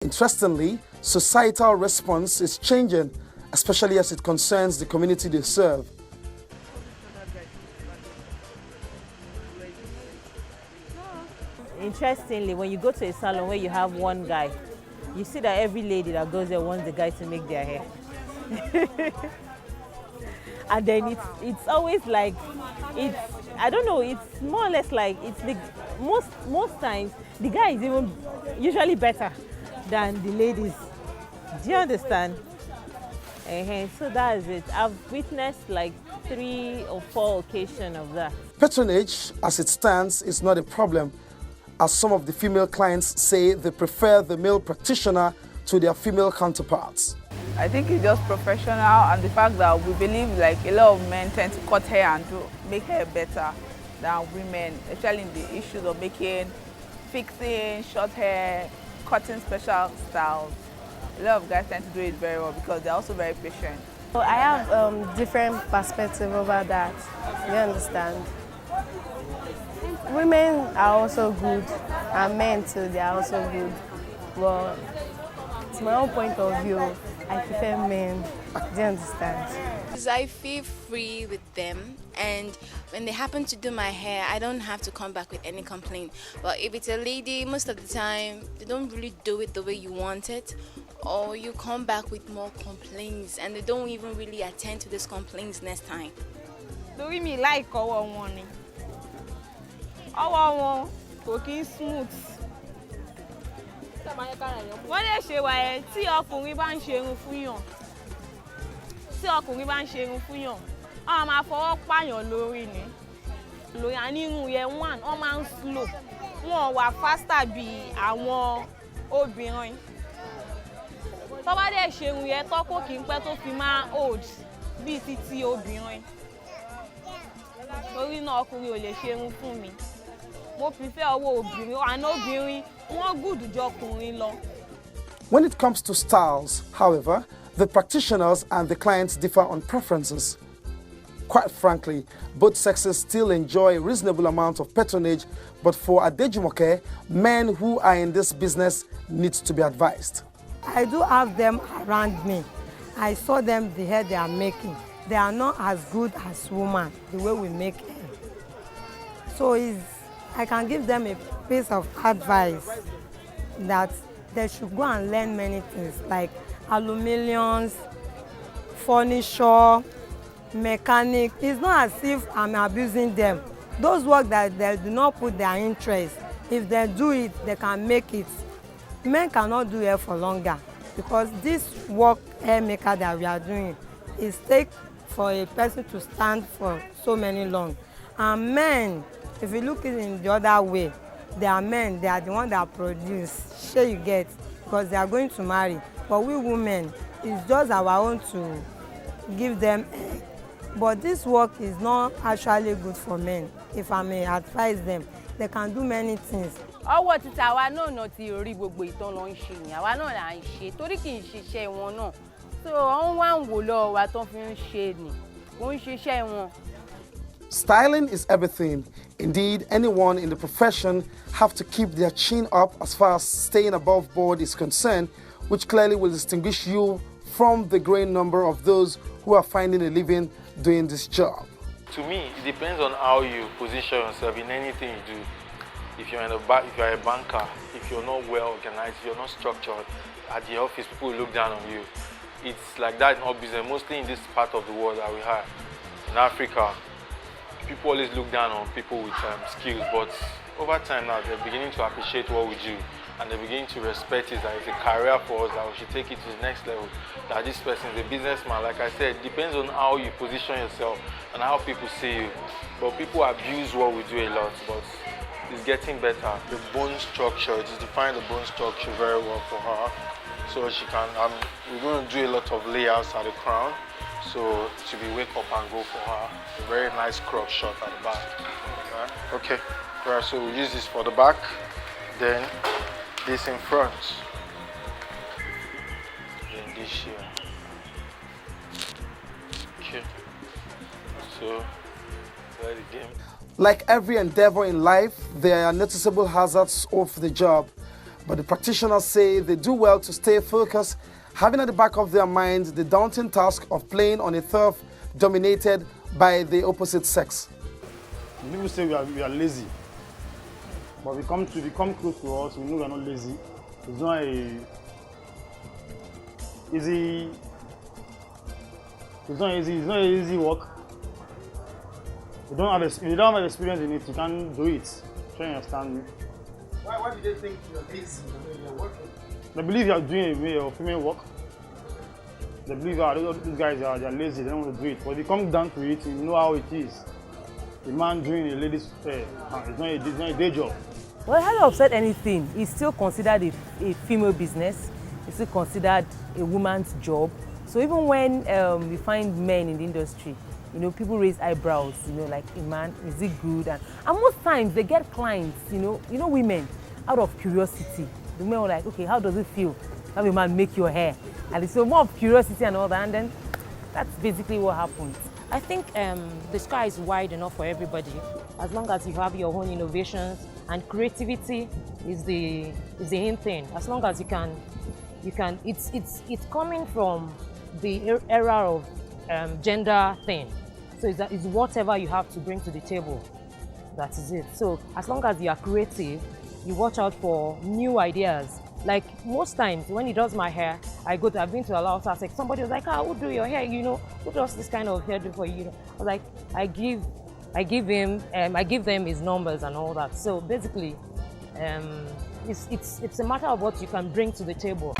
Interestingly, societal response is changing, especially as it concerns the community they serve. Interestingly, when you go to a salon where you have one guy, you see that every lady that goes there wants the guy to make their hair. And then it's always like, I don't know, it's more or less like, it's the most times the guy is even usually better than the ladies. Do you understand? So that is it. I've witnessed like 3 or 4 occasions of that. Patronage, as it stands, is not a problem, as some of the female clients say they prefer the male practitioner to their female counterparts. I think it's just professional, and the fact that we believe like a lot of men tend to cut hair and make hair better than women, especially in the issues of fixing short hair, cutting special styles. A lot of guys tend to do it very well because they're also very patient. So I have different perspective over that. You understand? Women are also good, and men too, they are also good. But it's my own point of view. I prefer men. Do you understand? Because I feel free with them, and when they happen to do my hair, I don't have to come back with any complaint. But if it's a lady, most of the time, they don't really do it the way you want it, or you come back with more complaints, and they don't even really attend to these complaints next time. Do we like our money? Our one cooking smooth. Wọ́n lè ṣe wà ẹ́ tí ọkùnrin bá ń ṣe irun fún yàn. Tí ọkùnrin bá ń ṣe irun fún yàn, wọ́n máa fọwọ́ pààyàn lórí ni. Lórí ànírun yẹn wọ́n máa ń slow. Wọ́n wà faster bí àwọn obìnrin. Tó bá dẹ̀ ṣe irun yẹn tọ́kọ̀ kì í pẹ́ tó fi máa old bí títí obìnrin. Torí náà ọkùnrin ò lè ṣe irun fún mi. Mo prefer ọwọ́ obìnrin, àná obìnrin wọ́n gùdù jọ ọkùnrin lọ. When it comes to styles, however, the practitioners and the clients differ on preferences. Quite frankly, both sexes still enjoy a reasonable amount of patronage, but for Adejumoke, men who are in this business need to be advised. I do have them around me. I saw them, the hair they are making. They are not as good as women, the way we make hair. So I can give them a piece of advice that they should go and learn many things like aluminiums, furniture, mechanic. It's not as if I'm abusing them. Those work that they do not put their interest, if they do it, they can make it. Men cannot do hair for longer because this work hair maker that we are doing is take for a person to stand for so many long. And men, if you look at it in the other way, they are men, they are the ones that produce, share you get, because they are going to marry. But we women, it's just our own to give them egg. But this work is not actually good for men. If I may advise them, they can do many things. Ọwọ́ títa àwa náà ti rí gbogbo ìtàn lọ ń ṣe yẹn, àwa náà là ń ṣe torí kì í ṣiṣẹ́ wọn náà. So wọ́n wá ń wò lọ́wọ́ wa tó fi ń ṣe ni, wọ́n ń ṣiṣẹ́ wọn. Styling is everything. Indeed, anyone in the profession have to keep their chin up as far as staying above board is concerned, which clearly will distinguish you from the growing number of those who are finding a living doing this job. To me, it depends on how you position yourself in anything you do. If you're if you're a banker, if you're not well organized, if you're not structured, at the office people will look down on you. It's like that in all business, mostly in this part of the world that we have. In Africa, people always look down on people with skills, but over time now they're beginning to appreciate what we do, and they're beginning to respect it, that it's a career for us, that we should take it to the next level, that this person is a businessman. Like I said, it depends on how you position yourself and how people see you. But people abuse what we do a lot, but it's getting better. The bone structure, it is defined the bone structure very well for her. So she can, we're going to do a lot of layouts at the crown. So to be wake up and go for her. A very nice crop shot at the back. Okay. Right, so we'll use this for the back, then this in front, then this here. Okay. So play the game. Like every endeavor in life, there are noticeable hazards of the job. But the practitioners say they do well to stay focused, having at the back of their minds the daunting task of playing on a turf dominated by the opposite sex. People say we are lazy, but we come close to us, we know we are not lazy. It's not easy work. You don't have experience in it, you can't do it. Try to understand me. Why do they think you're lazy when you're working? They believe you are doing a female work. They believe these guys are lazy, they don't want to do it. But if you come down to it, you know how it is. The man doing a lady's fair, it's not a day job. Well, how you said anything, it's still considered a female business. It's still considered a woman's job. So even when we find men in the industry, you know, people raise eyebrows, you know, like, a man, is it good? And most times they get clients, you know, women, out of curiosity. The women are like, okay, how does it feel to have a man make your hair? And it's so more of curiosity and all that, and then that's basically what happens. I think the sky is wide enough for everybody, as long as you have your own innovations, and creativity is the in thing. As long as you can, it's coming from the era of gender thing. So it's whatever you have to bring to the table. That is it. So as long as you are creative, you watch out for new ideas. Like most times when he does my hair, I've been to a lot of like somebody was like, who do your hair? You know, who does this kind of hair do for you? You know, I was like, I give them his numbers and all that. So basically, it's a matter of what you can bring to the table.